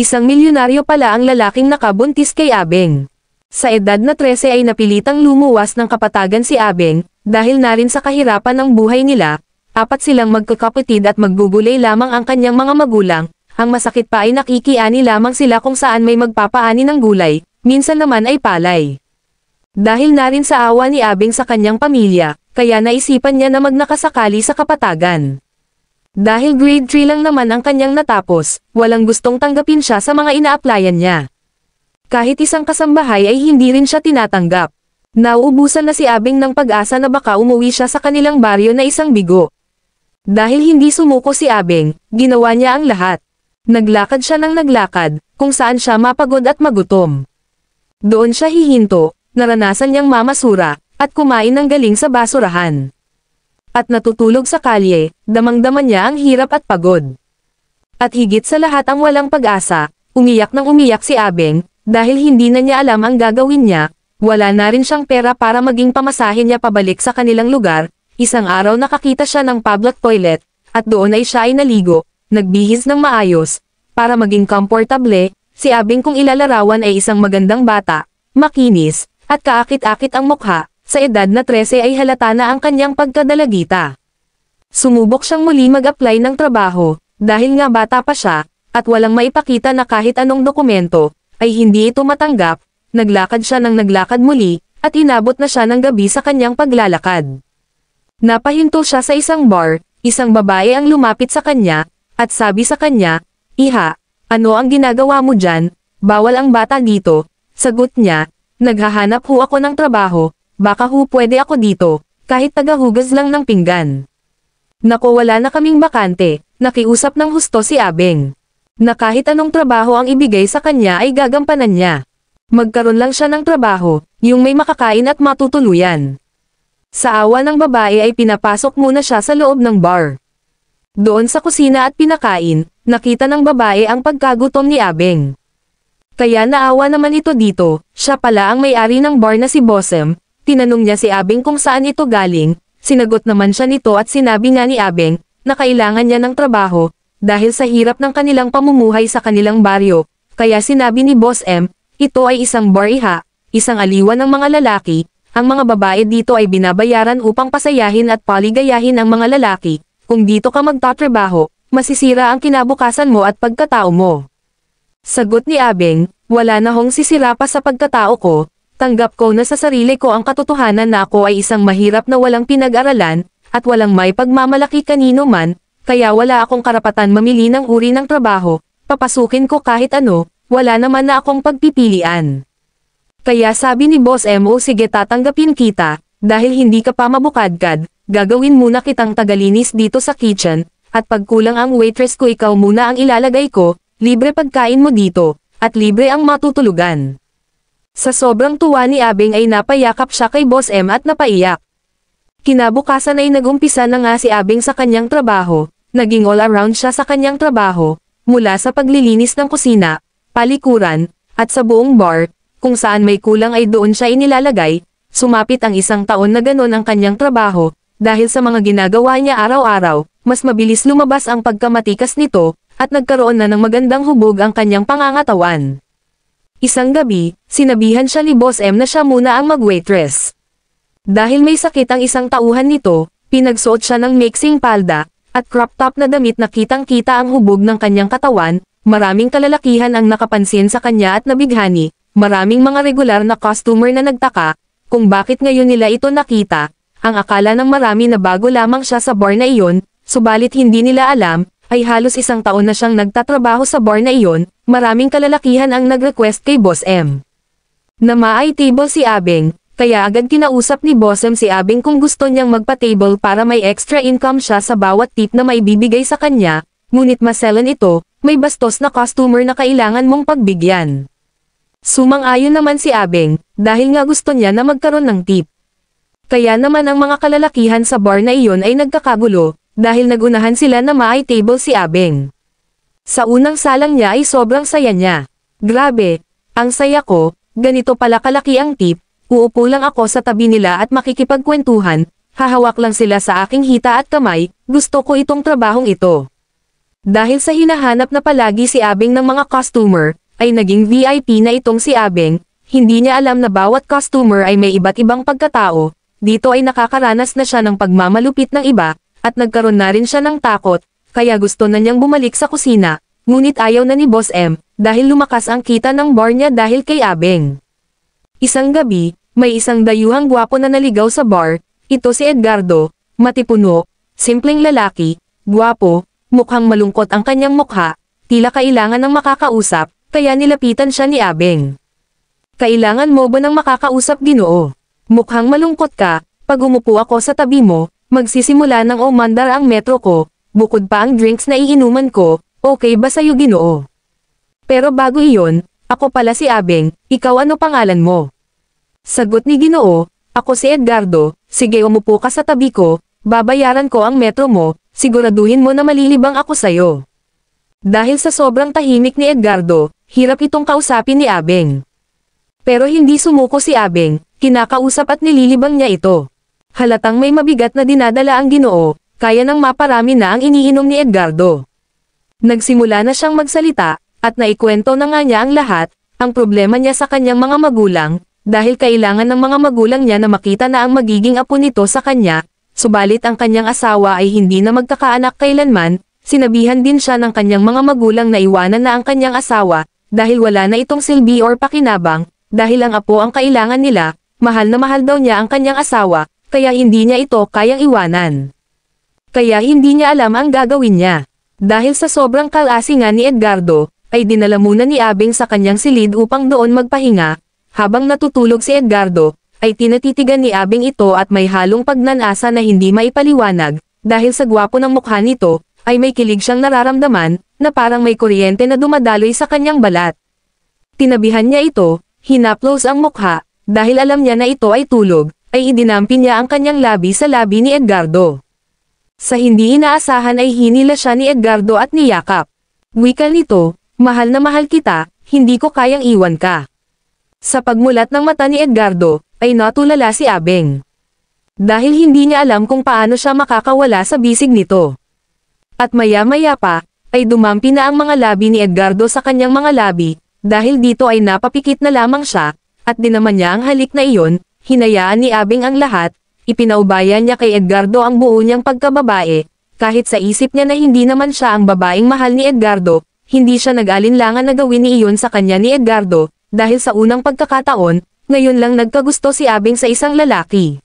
Isang milyonaryo pala ang lalaking nakabuntis kay Abeng. Sa edad na 13 ay napilitang lumuwas ng kapatagan si Abeng, dahil na rin sa kahirapan ng buhay nila. 4 silang magkakapatid at maggugulay lamang ang kanyang mga magulang. Ang masakit pa ay nakikiani lamang sila kung saan may magpapaani ng gulay, minsan naman ay palay. Dahil na rin sa awa ni Abeng sa kanyang pamilya, kaya naisipan niya na magnakasakali sa kapatagan. Dahil grade 3 lang naman ang kanyang natapos, walang gustong tanggapin siya sa mga ina-applyan niya. Kahit isang kasambahay ay hindi rin siya tinatanggap. Nauubusan na si Abeng ng pag-asa na baka umuwi siya sa kanilang baryo na isang bigo. Dahil hindi sumuko si Abeng, ginawa niya ang lahat. Naglakad siya ng naglakad, kung saan siya mapagod at magutom. Doon siya hihinto, naranasan niyang mamasura, at kumain ng galing sa basurahan. At natutulog sa kalye, damang-daman niya ang hirap at pagod. At higit sa lahat ang walang pag-asa, umiyak nang umiyak si Abeng, dahil hindi na niya alam ang gagawin niya, wala na rin siyang pera para maging pamasahe niya pabalik sa kanilang lugar. Isang araw nakakita siya ng public toilet, at doon ay siya ay naligo, nagbihis ng maayos, para maging komportable. Si Abeng kung ilalarawan ay isang magandang bata, makinis, at kaakit-akit ang mukha. Sa edad na 13 ay halata na ang kanyang pagkadalagita. Sumubok siyang muli mag-apply ng trabaho, dahil nga bata pa siya, at walang maipakita na kahit anong dokumento, ay hindi ito matanggap. Naglakad siya ng naglakad muli, at inabot na siya ng gabi sa kanyang paglalakad. Napahinto siya sa isang bar, isang babae ang lumapit sa kanya, at sabi sa kanya, "Iha, ano ang ginagawa mo dyan? Bawal ang bata dito." Sagot niya, "Naghahanap ho ako ng trabaho. Baka ho pwede ako dito, kahit tagahugas lang ng pinggan." Naku, wala na kaming bakante, nakiusap ng husto si Abeng. Na kahit anong trabaho ang ibigay sa kanya ay gagampanan niya. Magkaroon lang siya ng trabaho, yung may makakain at matutuluyan. Sa awa ng babae ay pinapasok muna siya sa loob ng bar. Doon sa kusina at pinakain, nakita ng babae ang pagkagutom ni Abeng. Kaya naawa naman ito dito, siya pala ang may-ari ng bar na si Bossem. Tinanong niya si Abeng kung saan ito galing, sinagot naman siya nito at sinabi nga ni Abeng, na kailangan niya ng trabaho, dahil sa hirap ng kanilang pamumuhay sa kanilang baryo. Kaya sinabi ni Boss M, ito ay isang bar iha, isang aliwan ng mga lalaki. Ang mga babae dito ay binabayaran upang pasayahin at paligayahin ang mga lalaki. Kung dito ka magtatrabaho, masisira ang kinabukasan mo at pagkatao mo. Sagot ni Abeng, wala na hong sisira pa sa pagkatao ko. Tanggap ko na sa sarili ko ang katotohanan na ako ay isang mahirap na walang pinag-aralan, at walang may pagmamalaki kanino man, kaya wala akong karapatan mamili ng uri ng trabaho. Papasukin ko kahit ano, wala naman na akong pagpipilian. Kaya sabi ni Boss M, sige, tatanggapin kita, dahil hindi ka pa mabukadkad, gagawin muna kitang tagalinis dito sa kitchen, at pagkulang ang waitress ko ikaw muna ang ilalagay ko, libre pagkain mo dito, at libre ang matutulugan. Sa sobrang tuwa ni Abeng ay napayakap siya kay Boss M at napaiyak. Kinabukasan ay nagumpisa na nga si Abeng sa kanyang trabaho, naging all around siya sa kanyang trabaho, mula sa paglilinis ng kusina, palikuran, at sa buong bar, kung saan may kulang ay doon siya inilalagay. Sumapit ang 1 taon na ganon ang kanyang trabaho, dahil sa mga ginagawa niya araw-araw, mas mabilis lumabas ang pagkamatikas nito, at nagkaroon na ng magandang hubog ang kanyang pangangatawan. Isang gabi, sinabihan siya ni Boss M na siya muna ang mag-waitress. Dahil may sakit ang isang tauhan nito, pinagsuot siya ng mixing palda, at crop top na damit na kitang-kita ang hubog ng kanyang katawan. Maraming kalalakihan ang nakapansin sa kanya at nabighani, maraming mga regular na customer na nagtaka, kung bakit ngayon nila ito nakita. Ang akala ng marami na bago lamang siya sa bar na iyon, subalit hindi nila alam, ay halos 1 taon na siyang nagtatrabaho sa bar na iyon. Maraming kalalakihan ang nag-request kay Boss M na maay table si Abeng, kaya agad kinausap ni Boss M si Abeng kung gusto niyang magpa-table para may extra income siya sa bawat tip na maibibigay sa kanya, ngunit maselan ito, may bastos na customer na kailangan mong pagbigyan. Sumang-ayon naman si Abeng, dahil nga gusto niya na magkaroon ng tip. Kaya naman ang mga kalalakihan sa bar na iyon ay nagkakagulo, dahil nagunahan sila na maay table si Abeng. Sa unang salang niya ay sobrang saya niya. Grabe, ang saya ko, ganito pala kalaki ang tip, uupo lang ako sa tabi nila at makikipagkwentuhan, hahawak lang sila sa aking hita at kamay, gusto ko itong trabahong ito. Dahil sa hinahanap na palagi si Abeng ng mga customer, ay naging VIP na itong si Abeng, hindi niya alam na bawat customer ay may iba't ibang pagkatao, dito ay nakakaranas na siya ng pagmamalupit ng iba, at nagkaroon na rin siya ng takot, kaya gusto na niyang bumalik sa kusina, ngunit ayaw na ni Boss M, dahil lumakas ang kita ng bar niya dahil kay Abeng. Isang gabi, may isang dayuhang gwapo na naligaw sa bar, ito si Edgardo, matipuno, simpleng lalaki, gwapo, mukhang malungkot ang kanyang mukha, tila kailangan ng makakausap, kaya nilapitan siya ni Abeng. Kailangan mo ba ng makakausap, Ginoo? Mukhang malungkot ka, pag umupo ako sa tabi mo, magsisimula ng umandar ang metro ko, bukod pa ang drinks na iinuman ko, okay ba sa'yo, Ginoo? Pero bago iyon, ako pala si Abeng, ikaw ano pangalan mo? Sagot ni Ginoo, ako si Edgardo, sige umupo ka sa tabi ko, babayaran ko ang metro mo, siguraduhin mo na malilibang ako sa'yo. Dahil sa sobrang tahimik ni Edgardo, hirap itong kausapin ni Abeng. Pero hindi sumuko si Abeng, kinakausap at nililibang niya ito. Halatang may mabigat na dinadala ang Ginoo, kaya nang maparami na ang iniinom ni Edgardo. Nagsimula na siyang magsalita, at naikwento na nga niya ang lahat, ang problema niya sa kanyang mga magulang, dahil kailangan ng mga magulang niya na makita na ang magiging apo nito sa kanya, subalit ang kanyang asawa ay hindi na magkakaanak kailanman, sinabihan din siya ng kanyang mga magulang na iwanan na ang kanyang asawa, dahil wala na itong silbi or pakinabang, dahil ang apo ang kailangan nila, mahal na mahal daw niya ang kanyang asawa, kaya hindi niya ito kayang iwanan. Kaya hindi niya alam ang gagawin niya. Dahil sa sobrang kalasingan ni Edgardo, ay dinala muna ni Abeng sa kanyang silid upang doon magpahinga, habang natutulog si Edgardo, ay tinatitigan ni Abeng ito at may halong pagnanasa na hindi maipaliwanag, dahil sa gwapo ng mukha nito, ay may kilig siyang nararamdaman, na parang may kuryente na dumadaloy sa kanyang balat. Tinabihan niya ito, hinaplos ang mukha, dahil alam niya na ito ay tulog, ay idinampi niya ang kanyang labi sa labi ni Edgardo. Sa hindi inaasahan ay hinila siya ni Edgardo at niyakap. Wika nito, mahal na mahal kita, hindi ko kayang iwan ka. Sa pagmulat ng mata ni Edgardo, ay natulala si Abeng. Dahil hindi niya alam kung paano siya makakawala sa bisig nito. At maya-maya pa, ay dumampi na ang mga labi ni Edgardo sa kanyang mga labi, dahil dito ay napapikit na lamang siya, at dinaman niya ang halik na iyon, hinayaan ni Abeng ang lahat, ipinaubayan niya kay Edgardo ang buo niyang pagkababae, kahit sa isip niya na hindi naman siya ang babaeng mahal ni Edgardo, hindi siya nag-alinlangan na gawin ni iyon sa kanya ni Edgardo, dahil sa unang pagkakataon, ngayon lang nagkagusto si Abeng sa isang lalaki.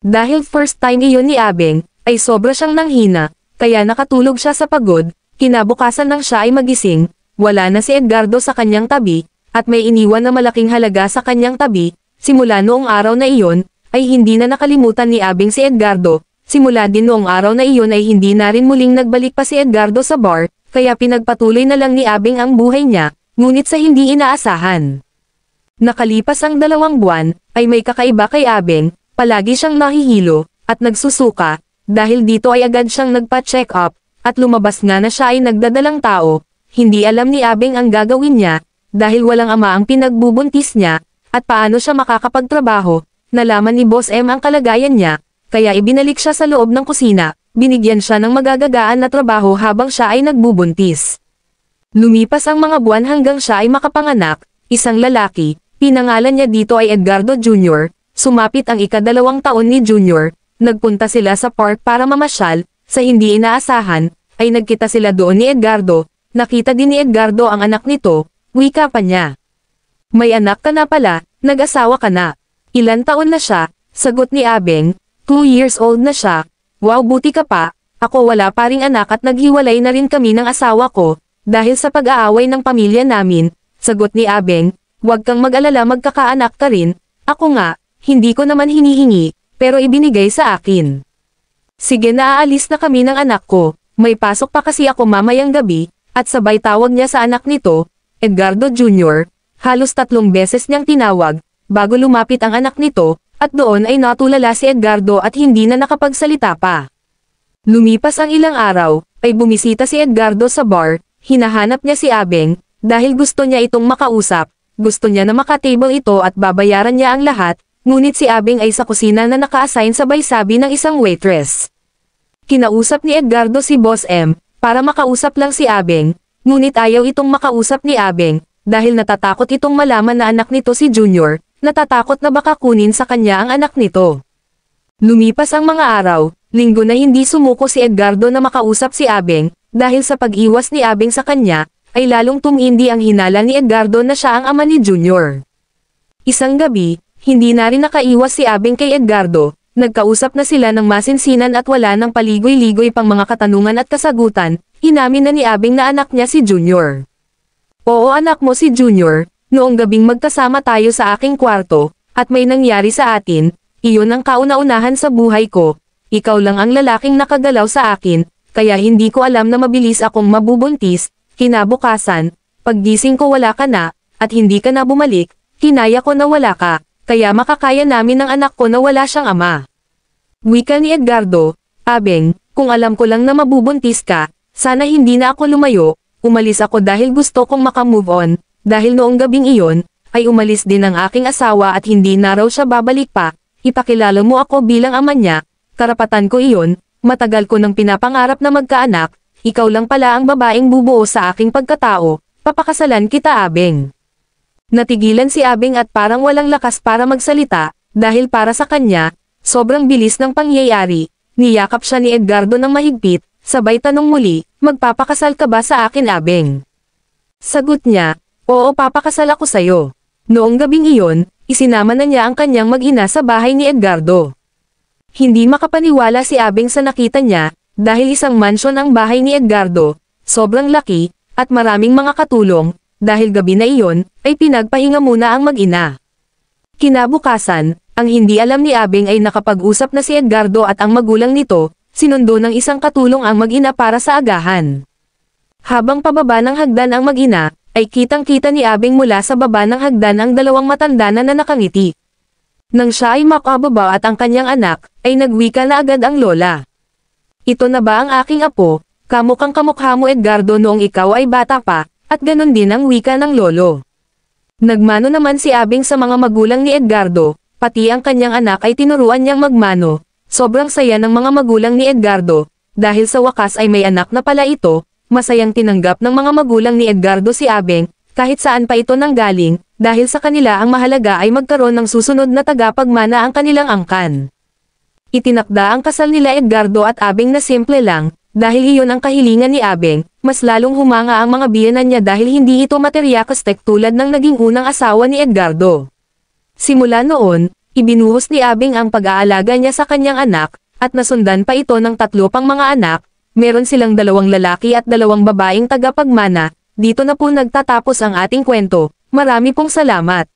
Dahil first time iyon ni Abeng, ay sobra siyang nanghina, kaya nakatulog siya sa pagod, kinabukasan nang siya ay magising, wala na si Edgardo sa kanyang tabi, at may iniwan na malaking halaga sa kanyang tabi, simula noong araw na iyon, ay hindi na nakalimutan ni Abeng si Edgardo, simula din noong araw na iyon ay hindi na rin muling nagbalik pa si Edgardo sa bar, kaya pinagpatuloy na lang ni Abeng ang buhay niya, ngunit sa hindi inaasahan. Nakalipas ang 2 buwan, ay may kakaiba kay Abeng, palagi siyang nahihilo, at nagsusuka, dahil dito ay agad siyang nagpa-check up, at lumabas nga na siya ay nagdadalang tao, hindi alam ni Abeng ang gagawin niya, dahil walang ama ang pinagbubuntis niya, at paano siya makakapagtrabaho, nalaman ni Boss M ang kalagayan niya, kaya ibinalik siya sa loob ng kusina, binigyan siya ng magagagaan na trabaho habang siya ay nagbubuntis. Lumipas ang mga buwan hanggang siya ay makapanganak, isang lalaki, pinangalan niya dito ay Edgardo Jr., sumapit ang ika-2 taon ni Jr., nagpunta sila sa park para mamasyal, sa hindi inaasahan, ay nagkita sila doon ni Edgardo, nakita din ni Edgardo ang anak nito, wika pa niya. May anak ka na pala, nag-asawa ka na. Ilan taon na siya, sagot ni Abeng, 2 years old na siya, wow buti ka pa, ako wala pa ring anak at naghiwalay na rin kami ng asawa ko, dahil sa pag-aaway ng pamilya namin, sagot ni Abeng, huwag kang mag-alala magkakaanak ka rin, ako nga, hindi ko naman hinihingi, pero ibinigay sa akin. Sige na aalis na kami ng anak ko, may pasok pa kasi ako mamayang gabi, at sabay tawag niya sa anak nito, Edgardo Jr., halos 3 beses niyang tinawag, bago lumapit ang anak nito, at doon ay natulala si Edgardo at hindi na nakapagsalita pa. Lumipas ang ilang araw, ay bumisita si Edgardo sa bar, hinahanap niya si Abeng, dahil gusto niya itong makausap, gusto niya na makatable ito at babayaran niya ang lahat, ngunit si Abeng ay sa kusina na naka-assign sabay sabi ng isang waitress. Kinausap ni Edgardo si Boss M, para makausap lang si Abeng, ngunit ayaw itong makausap ni Abeng, dahil natatakot itong malaman na anak nito si Junior, natatakot na baka kunin sa kanya ang anak nito. Lumipas ang mga araw, linggo na hindi sumuko si Edgardo na makausap si Abeng, dahil sa pag-iwas ni Abeng sa kanya, ay lalong tumindi ang hinala ni Edgardo na siya ang ama ni Junior. Isang gabi, hindi na rin nakaiwas si Abeng kay Edgardo, nagkausap na sila ng masinsinan at wala ng paligoy-ligoy pang mga katanungan at kasagutan, inamin na ni Abeng na anak niya si Junior. Oo, anak mo si Junior, noong gabing magkasama tayo sa aking kwarto, at may nangyari sa atin, iyon ang kauna-unahan sa buhay ko, ikaw lang ang lalaking nakagalaw sa akin, kaya hindi ko alam na mabilis akong mabubuntis, kinabukasan, paggising ko wala ka na, at hindi ka na bumalik, kinaya ko na wala ka, kaya makakaya namin ng anak ko na wala siyang ama. Wika ni Edgardo, Abeng, kung alam ko lang na mabubuntis ka, sana hindi na ako lumayo, umalis ako dahil gusto kong makamove on, dahil noong gabing iyon, ay umalis din ang aking asawa at hindi na raw siya babalik pa, ipakilala mo ako bilang ama niya, karapatan ko iyon, matagal ko nang pinapangarap na magkaanak, ikaw lang pala ang babaeng bubuo sa aking pagkatao, papakasalan kita Abeng. Natigilan si Abeng at parang walang lakas para magsalita, dahil para sa kanya, sobrang bilis ng pangyayari, niyakap siya ni Edgardo ng mahigpit, sabay tanong muli, magpapakasal ka ba sa akin Abeng? Sagot niya, oo papakasal ako sayo. Noong gabing iyon, isinama na niya ang kanyang mag-ina sa bahay ni Edgardo. Hindi makapaniwala si Abeng sa nakita niya, dahil isang mansyon ang bahay ni Edgardo, sobrang laki, at maraming mga katulong, dahil gabi na iyon, ay pinagpahinga muna ang mag-ina. Kinabukasan, ang hindi alam ni Abeng ay nakapag-usap na si Edgardo at ang magulang nito, sinundo ng isang katulong ang mag-ina para sa agahan. Habang pababa ng hagdan ang mag-ina, ay kitang-kita ni Abeng mula sa baba ng hagdan ang dalawang matanda na nakangiti. Nang siya ay makababa at ang kanyang anak, ay nagwika na agad ang lola. Ito na ba ang aking apo? Kamukhang kamukha mo Edgardo noong ikaw ay bata pa, at ganon din ang wika ng lolo. Nagmano naman si Abeng sa mga magulang ni Edgardo, pati ang kanyang anak ay tinuruan niyang magmano. Sobrang saya ng mga magulang ni Edgardo, dahil sa wakas ay may anak na pala ito, masayang tinanggap ng mga magulang ni Edgardo si Abeng, kahit saan pa ito nanggaling, dahil sa kanila ang mahalaga ay magkaroon ng susunod na tagapagmana ang kanilang angkan. Itinakda ang kasal nila Edgardo at Abeng na simple lang, dahil iyon ang kahilingan ni Abeng, mas lalong humanga ang mga biyenan niya dahil hindi ito materyakastek tulad ng naging unang asawa ni Edgardo. Simula noon, ibinuhos ni Abeng ang pag-aalaga niya sa kanyang anak, at nasundan pa ito ng 3 pang mga anak, meron silang 2 lalaki at 2 babaeng tagapagmana. Dito na po nagtatapos ang ating kwento, marami pong salamat.